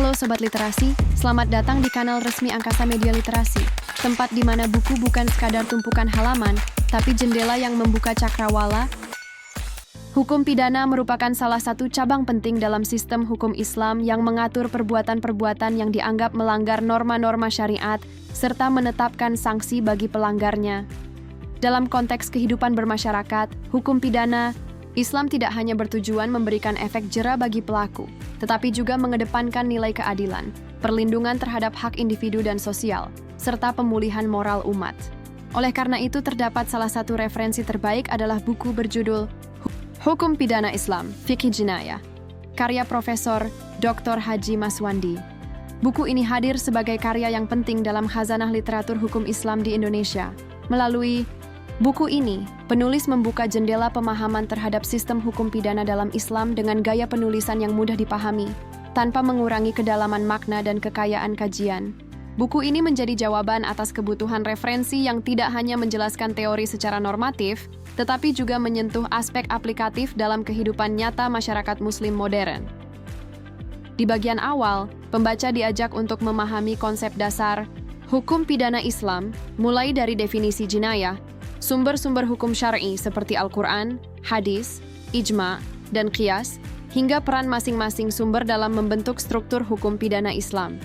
Halo Sobat Literasi, selamat datang di kanal resmi Angkasa Media Literasi, tempat di mana buku bukan sekadar tumpukan halaman, tapi jendela yang membuka cakrawala. Hukum pidana merupakan salah satu cabang penting dalam sistem hukum Islam yang mengatur perbuatan-perbuatan yang dianggap melanggar norma-norma syariat, serta menetapkan sanksi bagi pelanggarnya. Dalam konteks kehidupan bermasyarakat, hukum pidana Islam tidak hanya bertujuan memberikan efek jera bagi pelaku, tetapi juga mengedepankan nilai keadilan, perlindungan terhadap hak individu dan sosial, serta pemulihan moral umat. Oleh karena itu, terdapat salah satu referensi terbaik adalah buku berjudul Hukum Pidana Islam, Fiqh Jinayah, karya Profesor Dr. Haji Maswandi. Buku ini hadir sebagai karya yang penting dalam khazanah literatur hukum Islam di Indonesia. Melalui buku ini, penulis membuka jendela pemahaman terhadap sistem hukum pidana dalam Islam dengan gaya penulisan yang mudah dipahami, tanpa mengurangi kedalaman makna dan kekayaan kajian. Buku ini menjadi jawaban atas kebutuhan referensi yang tidak hanya menjelaskan teori secara normatif, tetapi juga menyentuh aspek aplikatif dalam kehidupan nyata masyarakat Muslim modern. Di bagian awal, pembaca diajak untuk memahami konsep dasar hukum pidana Islam, mulai dari definisi jinayah, sumber-sumber hukum syar'i seperti Al-Quran, hadis, ijma, dan qiyas, hingga peran masing-masing sumber dalam membentuk struktur hukum pidana Islam.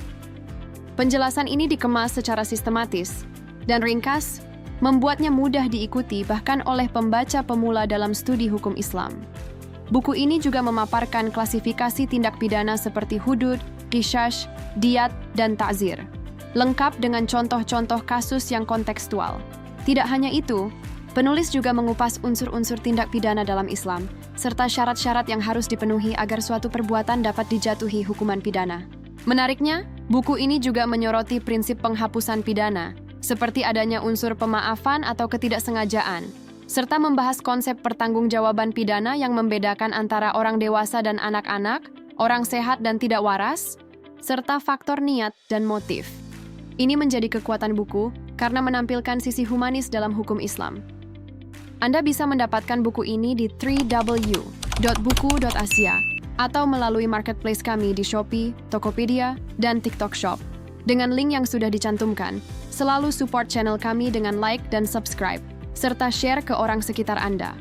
Penjelasan ini dikemas secara sistematis dan ringkas, membuatnya mudah diikuti bahkan oleh pembaca pemula dalam studi hukum Islam. Buku ini juga memaparkan klasifikasi tindak pidana seperti hudud, qisas, diyat, dan ta'zir, lengkap dengan contoh-contoh kasus yang kontekstual. Tidak hanya itu, penulis juga mengupas unsur-unsur tindak pidana dalam Islam, serta syarat-syarat yang harus dipenuhi agar suatu perbuatan dapat dijatuhi hukuman pidana. Menariknya, buku ini juga menyoroti prinsip penghapusan pidana, seperti adanya unsur pemaafan atau ketidaksengajaan, serta membahas konsep pertanggungjawaban pidana yang membedakan antara orang dewasa dan anak-anak, orang sehat dan tidak waras, serta faktor niat dan motif. Ini menjadi kekuatan buku karena menampilkan sisi humanis dalam hukum Islam. Anda bisa mendapatkan buku ini di www.buku.asia atau melalui marketplace kami di Shopee, Tokopedia, dan TikTok Shop. Dengan link yang sudah dicantumkan, selalu support channel kami dengan like dan subscribe, serta share ke orang sekitar Anda.